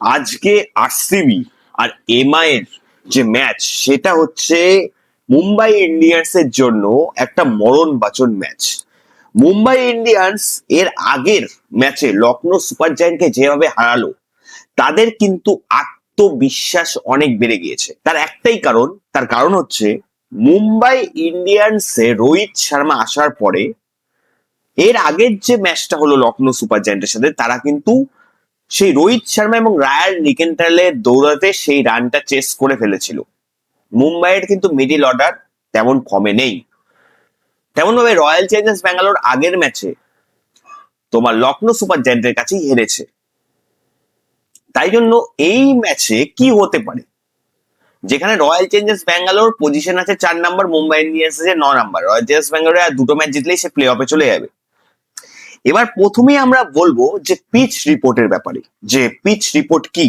আজকে আরসিবি আর এমআই এর যে ম্যাচ, সেটা হচ্ছে মুম্বাই ইন্ডিয়ান্স এর জন্য একটা মরণ বাচন ম্যাচ। মুম্বাই ইন্ডিয়ান্স এর আগের ম্যাচে লখনৌ সুপার জায়ান্টকে যেভাবে হারালো, তাদের কিন্তু আত্মবিশ্বাস অনেক বেড়ে গিয়েছে। তার একটাই কারণ, তার কারণ হচ্ছে মুম্বাই ইন্ডিয়ান্সে রোহিত শর্মা আসার পরে এর আগের যে ম্যাচটা হলো লখনৌ সুপার জায়ান্টের সাথে, তারা কিন্তু সেই রোহিত শর্মা এবং রায়ান নিকেন্টালের দৌড়াতে সেই রানটা চেস করে ফেলেছিল। মুম্বাইয়ের কিন্তু মিডিল অর্ডার তেমন ফর্মে নেই। তেমন ভাবে রয়্যাল চ্যালেঞ্জার্স ব্যাঙ্গালোর আগের ম্যাচে তোমার লখনৌ সুপার জায়ান্টের কাছেই হেরেছে। তাই জন্য এই ম্যাচে কি হতে পারে, যেখানে রয়্যাল চ্যালেঞ্জার্স ব্যাঙ্গালোর পজিশন আছে 4 নম্বর, মুম্বাই ইন্ডিয়ান্স আছে 9 নম্বর। রয়্যাল চ্যালেঞ্জার্স ব্যাঙ্গালোর আর দুটো ম্যাচ জিতলেই সে প্লে অফে চলে যাবে। এবার প্রথমেই আমরা বলবো যে পিচ রিপোর্টের ব্যাপারে, যে পিচ রিপোর্ট কি।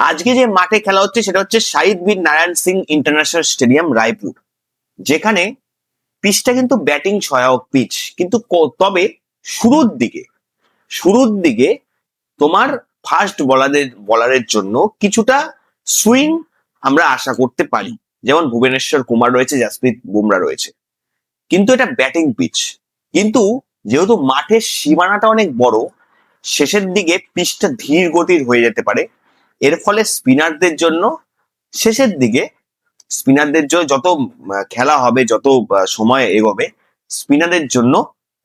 আজকে যে মাঠে খেলা হচ্ছে সেটা হচ্ছে শহীদ বীর নারায়ণ সিং ইন্টারন্যাশনাল স্টেডিয়াম, রায়পুর। যেখানে পিচটা কিন্তু ব্যাটিং সহায়ক পিচ, কিন্তু তবে শুরুর দিকে তোমার ফাস্ট বলারের জন্য কিছুটা সুইং আমরা আশা করতে পারি। যেমন ভুবনেশ্বর কুমার রয়েছে, জাসপ্রীত বুমরা রয়েছে, কিন্তু এটা ব্যাটিং পিচ। কিন্তু যেহেতু মাঠের সীমানাটা অনেক বড়, শেষের দিকে পিচটা ধীর গতির হয়ে যেতে পারে। এর ফলে স্পিনারদের জন্য শেষের দিকে যত খেলা হবে, যত সময় এগোবে, স্পিনারদের জন্য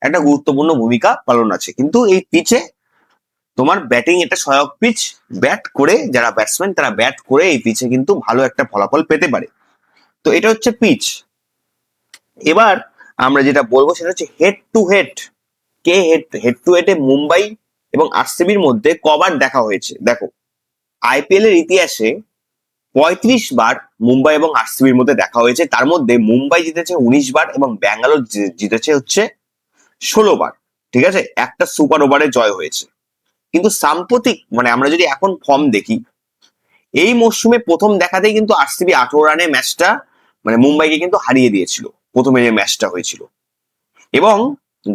একটা গুরুত্বপূর্ণ ভূমিকা পালন আছে। কিন্তু এই পিচে তোমার ব্যাটিং এটা সহায়ক পিচ। যারা ব্যাটসম্যান তারা ব্যাট করে এই পিচে কিন্তু ভালো একটা ফলাফল পেতে পারে। তো এটা হচ্ছে পিচ। এবার আমরা যেটা বলবো সেটা হচ্ছে head to head. Head to হেডে মুম্বাই এবং আরসিবির মধ্যে কবার দেখা হয়েছে। দেখো, আইপিএল এর ইতিহাসে 35 বার মুম্বাই এবং আরসিবির মধ্যে দেখা হয়েছে। তার মধ্যে মুম্বাই জিতেছে 19 বার এবং ব্যাঙ্গালোর জিতেছে হচ্ছে 16 বার। ঠিক আছে, একটা সুপার ওভারে জয় হয়েছে। কিন্তু সাম্প্রতিক আমরা যদি এখন ফর্ম দেখি, এই মরশুমে প্রথম দেখাতেই কিন্তু আরসিবি 18 রানে ম্যাচটা মুম্বাইকে কিন্তু হারিয়ে দিয়েছিল, প্রথমে যে ম্যাচটা হয়েছিল। এবং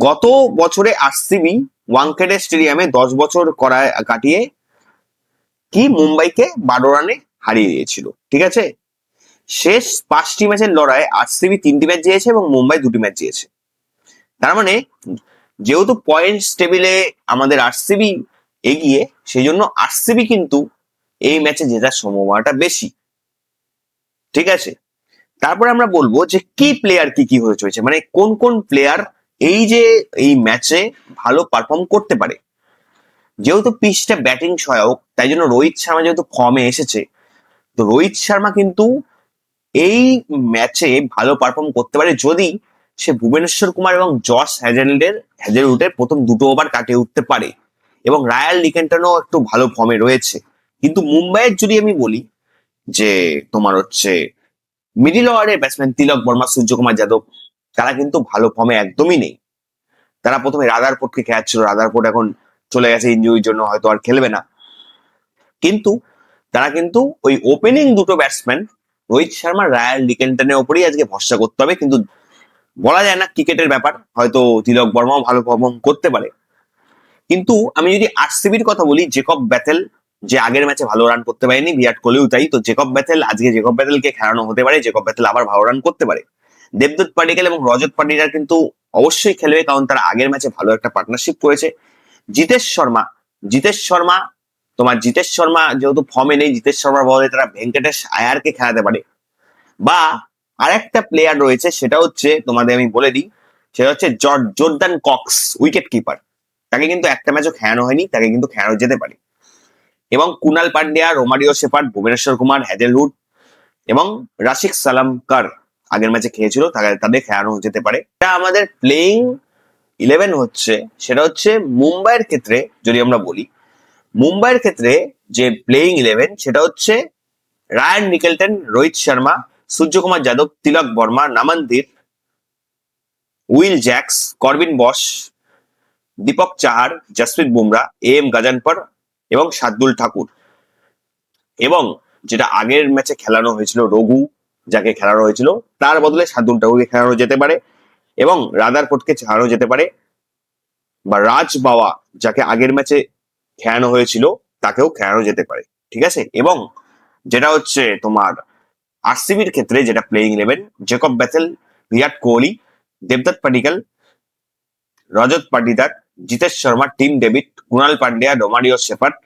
গত বছরে আরসিবি ওয়াংখেড়ে স্টেডিয়ামে 10 বছর কাটিয়ে কি মুম্বাইকে 12 রানে হারিয়ে দিয়েছিল। ঠিক আছে, শেষ 5টি ম্যাচের লড়াইয়ে আরসিবি 3টি ম্যাচ জিতেছে এবং মুম্বাই 2টি ম্যাচ জিতেছে। তার মানে যেহেতু পয়েন্টস টেবিলে আমাদের আরসিবি এগিয়ে, সেই জন্য আরসিবি কিন্তু এই ম্যাচে জেতার সম্ভাবনাটা বেশি। ঠিক আছে, তারপরে আমরা বলবো যে কি প্লেয়ার কি হয়ে চলেছে, কোন কোন প্লেয়ার এই ম্যাচে ভালো পারফর্ম করতে পারে। যেহেতু পিচটা ব্যাটিং সহায়ক, তাই জন্য রোহিত শর্মা যেহেতু ফর্মে এসেছে, তো রোহিত শর্মা কিন্তু এই ম্যাচে ভালো পারফর্ম করতে পারে যদি সে ভুবনেশ্বর কুমার এবং জশ হ্যাজেলউডের প্রথম দুটো ওভার কাটিয়ে উঠতে পারে। এবং রায়াল নিকেন্টনও একটু ভালো ফর্মে রয়েছে। কিন্তু মুম্বাইয়ের যদি আমি বলি, যে তোমার হচ্ছে মিডিল অর্ডারের ব্যাটসম্যান তিলক বর্মা, সূর্যকুমার যাদব, তারা কিন্তু ভালো ফর্মে একদমই নেই। তারা প্রথমে রাদারফোর্ডকে খেলাচ্ছিল, রাদারফোর্ড এখন চলে গেছে ইনজুরির জন্য, হয়তো আর খেলবে না। কিন্তু তারা কিন্তু ওই ওপেনিং দুটো ব্যাটসম্যান রোহিত শর্মা, রায়াল নিকেন্টনের ওপরেই আজকে ভরসা করতে হবে। কিন্তু বলা যায় না, ক্রিকেটের ব্যাপার, হয়তো তিলক বর্মাও ভালো পারফর্ম করতে পারে। কিন্তু আমি যদি আরসিবির কথা বলি, জেকব ব্যাথেল যে আগের ম্যাচে ভালো রান করতে পারেনি, বিরাট কোহলিও তাই, তো জেকব ব্যাথেলকে খেলানো হতে পারে, জেকব ব্যাথেল আবার ভালো রান করতে পারে। দেবদূত পাডিক্কল এবং রজত পাটিদার কিন্তু অবশ্যই খেলবে, কারণ তারা আগের ম্যাচে ভালো একটা পার্টনারশিপ করেছে। জিতেশ শর্মা যেহেতু ফর্মে নেই, জিতেশ শর্মার বদলে তারা ভেঙ্কটেশ আয়ারকে খেলাতে পারে। বা আরেকটা প্লেয়ার রয়েছে, সেটা হচ্ছে তোমাদের আমি বলে দিই, সেটা হচ্ছে জর্দান কক্স, উইকেট কিপার। তাকে কিন্তু একটা ম্যাচও খেলানো হয়নি, তাকে কিন্তু খেলানো যেতে পারে। এবং Kunal Pandya, Romario shepherd, Bhubaneswar Kumar, Hazlewood এবং রাশিক সালামকার আগের ম্যাচে খেয়েছিল, তাদের খেলানো যেতে পারে। এটা আমাদের প্লেইং 11 হচ্ছে, সেটা হচ্ছে মুম্বাইয়ের ক্ষেত্রে যদি আমরা বলি, মুম্বাইয়ের ক্ষেত্রে যে প্লেইং 11 সেটা হচ্ছে Ryan নিকেলটন, Rohit Sharma, Suryakumar Yadav, Tilak Varma, নামানদীর, will Jacks, Corbyn boss, Dipak Chahar, Jasprit Bumrah, M গাজানপর এবং শার্দুল ঠাকুর। এবং যেটা আগের ম্যাচে খেলানো হয়েছিল, রঘু যাকে খেলানো হয়েছিল, তার বদলে শার্দুল ঠাকুরকে খেলানো যেতে পারে। এবং রাদারফোর্ডকে খেলানো যেতে পারে, বা রাজ বাওয়া যাকে আগের ম্যাচে খেলানো হয়েছিল তাকেও খেলানো যেতে পারে। ঠিক আছে। এবং যেটা হচ্ছে তোমার আরসিবির ক্ষেত্রে যেটা playing 11, Jacob Bethell, Virat Kohli, Debdutta Padikkal, রজত Patidar, Jitesh Sharma, Tim David, Kunal Pandya, Romario shepherd,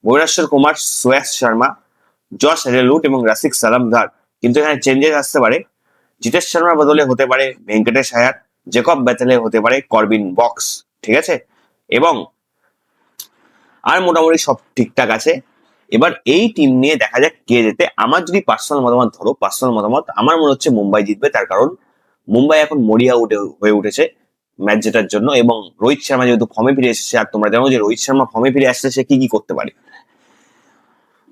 Bhubaneswar Kumar, Shreyas Sharma, Josh Hazlewood এবং রাসিক সালামধার। কিন্তু এখানে চেঞ্জেস আসতে পারে। জিতেশ শর্মার বদলে হতে পারে ভেঙ্কটেশ আয়ার, জেকব বেথেলে হতে পারে করবিন বক্স। ঠিক আছে। এবং আর মোটামুটি সব ঠিকঠাক আছে। এবার এই টিম নিয়ে দেখা যাক কে যেতে। আমার যদি পার্সোনাল মতামত, আমার মনে হচ্ছে মুম্বাই জিতবে। তার কারণ মুম্বাই এখন মরিয়া হয়ে উঠেছে ম্যাচ জেতার জন্য, এবং রোহিত শর্মা যেহেতু ফর্মে ফিরে এসেছে, আর তোমরা জানো যে রোহিত শর্মা ফর্মে ফিরে আসলে সে কি কি করতে পারে।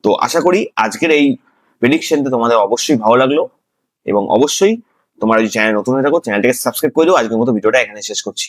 তো আশা করি আজকের এই প্রেডিকশনটা তোমাদের অবশ্যই ভালো লাগলো, এবং অবশ্যই তোমরা যদি চ্যানেল নতুন হয়ে থাকো চ্যানেলটাকে সাবস্ক্রাইব করে দিও। আজকের মতো ভিডিওটা এখানে শেষ করছি।